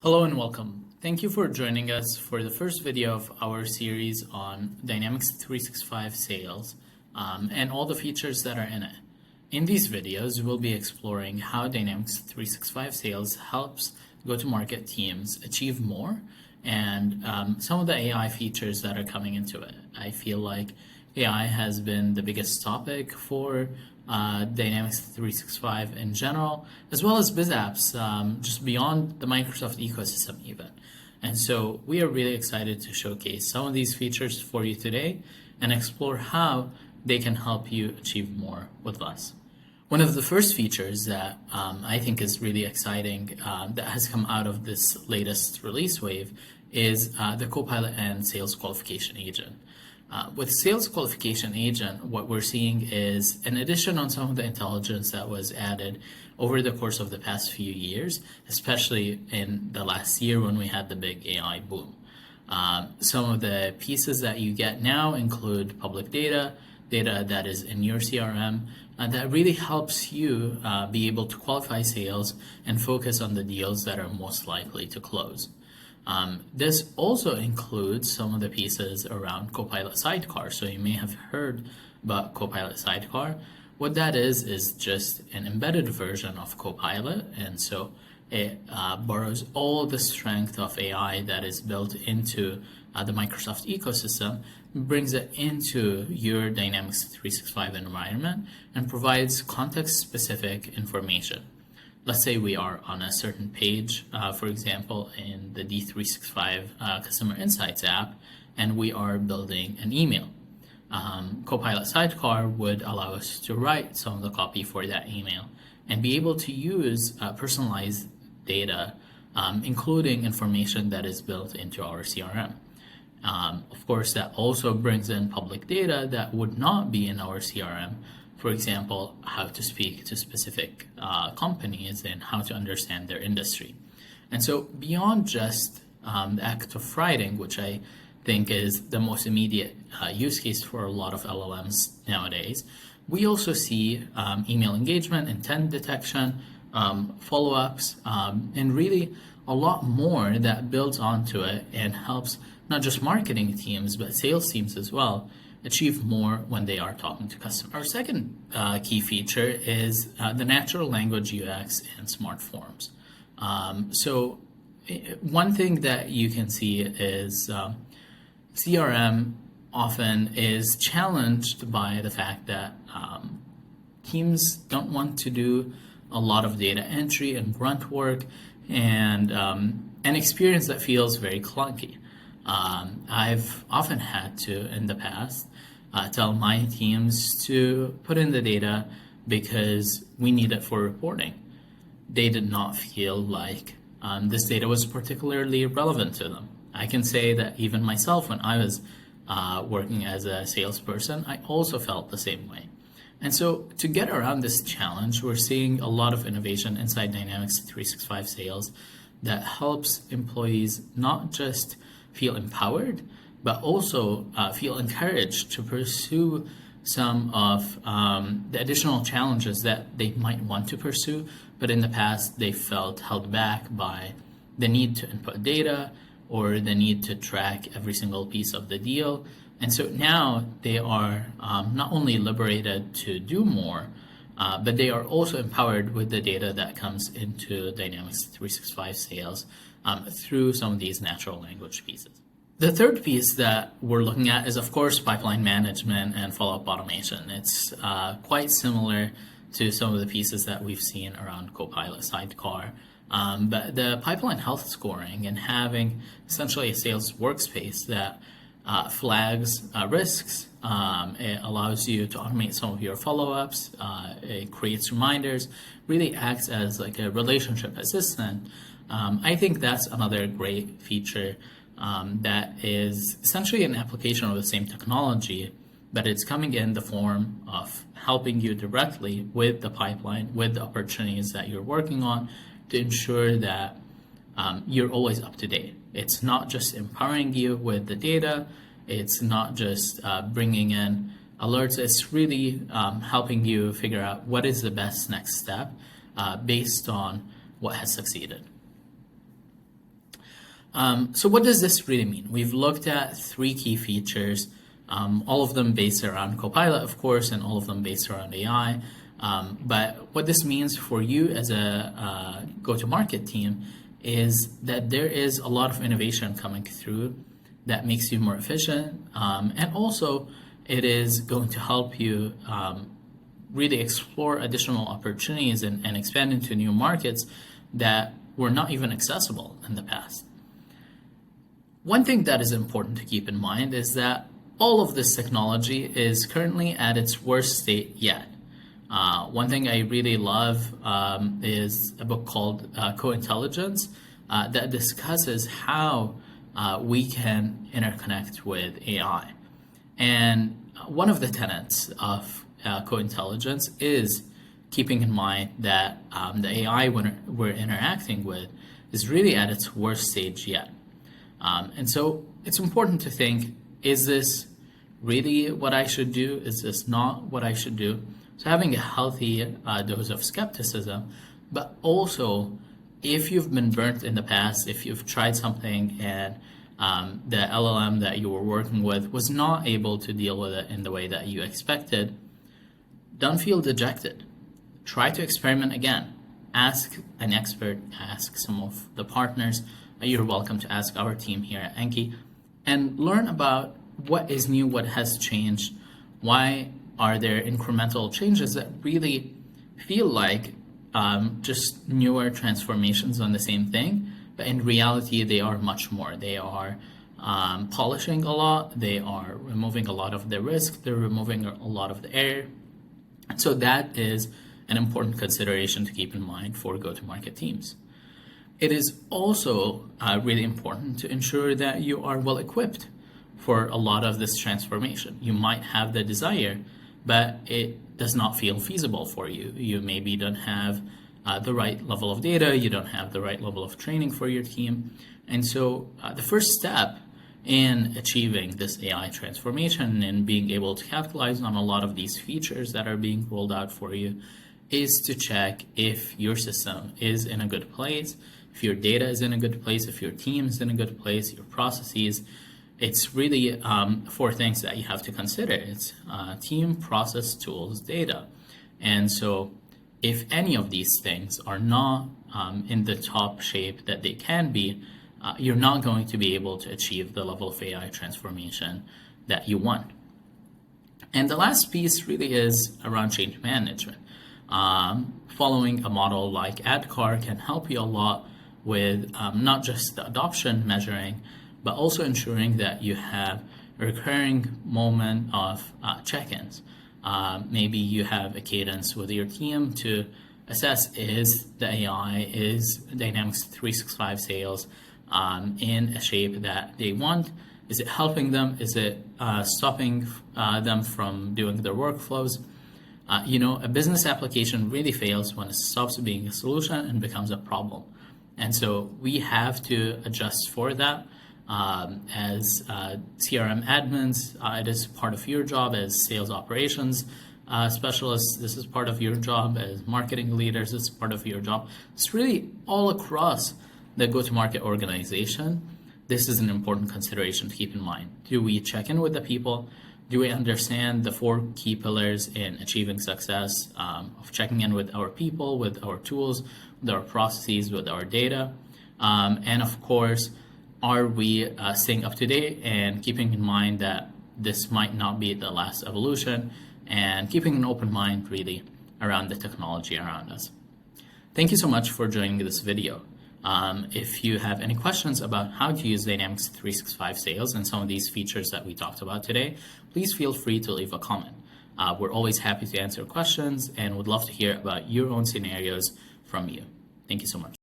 Hello and welcome. Thank you for joining us for the first video of our series on Dynamics 365 Sales and all the features that are in it. In these videos, we'll be exploring how Dynamics 365 Sales helps go-to-market teams achieve more and some of the AI features that are coming into it. I feel like AI has been the biggest topic for Dynamics 365 in general, as well as biz apps, just beyond the Microsoft ecosystem even. And so we are really excited to showcase some of these features for you today and explore how they can help you achieve more with less. One of the first features that I think is really exciting that has come out of this latest release wave is the Copilot and Sales Qualification Agent. With Sales Qualification Agent, what we're seeing is an addition on some of the intelligence that was added over the course of the past few years, especially in the last year when we had the big AI boom. Some of the pieces that you get now include public data that is in your CRM, that really helps you be able to qualify sales and focus on the deals that are most likely to close. This also includes some of the pieces around Copilot Sidecar. So you may have heard about Copilot Sidecar. What that is just an embedded version of Copilot. And so it borrows all the strength of AI that is built into the Microsoft ecosystem, brings it into your Dynamics 365 environment, and provides context-specific information. Let's say we are on a certain page, for example, in the D365 Customer Insights app, and we are building an email. Copilot Sidecar would allow us to write some of the copy for that email and be able to use personalized data, including information that is built into our CRM. Of course, that also brings in public data that would not be in our CRM. For example, how to speak to specific companies and how to understand their industry. And so beyond just the act of writing, which I think is the most immediate use case for a lot of LLMs nowadays, we also see email engagement, intent detection, follow-ups, and really a lot more that builds onto it and helps not just marketing teams, but sales teams as well achieve more when they are talking to customers. Our second key feature is the natural language UX and smart forms. So one thing that you can see is CRM often is challenged by the fact that teams don't want to do a lot of data entry and grunt work and an experience that feels very clunky. I've often had to, in the past, tell my teams to put in the data because we need it for reporting. They did not feel like this data was particularly relevant to them. I can say that even myself, when I was working as a salesperson, I also felt the same way. And so to get around this challenge, we're seeing a lot of innovation inside Dynamics 365 Sales that helps employees not just feel empowered, but also feel encouraged to pursue some of the additional challenges that they might want to pursue, but in the past they felt held back by the need to input data or the need to track every single piece of the deal. And so now they are not only liberated to do more, but they are also empowered with the data that comes into Dynamics 365 Sales through some of these natural language pieces. The third piece that we're looking at is, of course, pipeline management and follow-up automation. It's quite similar to some of the pieces that we've seen around Copilot Sidecar. But the pipeline health scoring and having essentially a sales workspace that flags risks, it allows you to automate some of your follow-ups, it creates reminders, really acts as like a relationship assistant. I think that's another great feature that is essentially an application of the same technology, but it's coming in the form of helping you directly with the pipeline, with the opportunities that you're working on to ensure that you're always up to date. It's not just empowering you with the data, it's not just bringing in alerts, it's really helping you figure out what is the best next step based on what has succeeded. So what does this really mean? We've looked at three key features, all of them based around Copilot, of course, and all of them based around AI. But what this means for you as a go-to-market team is that there is a lot of innovation coming through that makes you more efficient, and also it is going to help you really explore additional opportunities and expand into new markets that were not even accessible in the past. One thing that is important to keep in mind is that all of this technology is currently at its worst state yet. One thing I really love is a book called Co-Intelligence that discusses how we can interconnect with AI. And one of the tenets of Co-Intelligence is keeping in mind that the AI we're interacting with is really at its worst stage yet. And so it's important to think, is this really what I should do? Is this not what I should do? So having a healthy dose of skepticism, but also if you've been burnt in the past, if you've tried something and the LLM that you were working with was not able to deal with it in the way that you expected, don't feel dejected. Try to experiment again. Ask an expert, ask some of the partners. You're welcome to ask our team here at Enki and learn about what is new, what has changed, why are there incremental changes that really feel like just newer transformations on the same thing, but in reality they are much more. They are polishing a lot, they are removing a lot of the risk, they're removing a lot of the error. So that is an important consideration to keep in mind for go-to-market teams. It is also really important to ensure that you are well equipped for a lot of this transformation. You might have the desire, but it does not feel feasible for you. You maybe don't have the right level of data, you don't have the right level of training for your team. And so the first step in achieving this AI transformation and being able to capitalize on a lot of these features that are being rolled out for you is to check if your system is in a good place, if your data is in a good place, if your team is in a good place, your processes. It's really four things that you have to consider. It's team, process, tools, data. And so if any of these things are not in the top shape that they can be, you're not going to be able to achieve the level of AI transformation that you want. And the last piece really is around change management. Following a model like ADKAR can help you a lot with not just the adoption measuring, but also ensuring that you have a recurring moment of check-ins. Maybe you have a cadence with your team to assess, is the AI, is Dynamics 365 sales in a shape that they want? Is it helping them? Is it stopping them from doing their workflows? A business application really fails when it stops being a solution and becomes a problem. And so we have to adjust for that. As CRM admins, it is part of your job. As sales operations specialists, this is part of your job. As marketing leaders, it's part of your job. It's really all across the go-to-market organization. This is an important consideration to keep in mind. Do we check in with the people? Do we understand the four key pillars in achieving success of checking in with our people, with our tools, with our processes, with our data? And of course, are we staying up to date and keeping in mind that this might not be the last evolution, and keeping an open mind really around the technology around us. Thank you so much for joining this video. If you have any questions about how to use Dynamics 365 Sales and some of these features that we talked about today, please feel free to leave a comment. We're always happy to answer questions and would love to hear about your own scenarios from you. Thank you so much.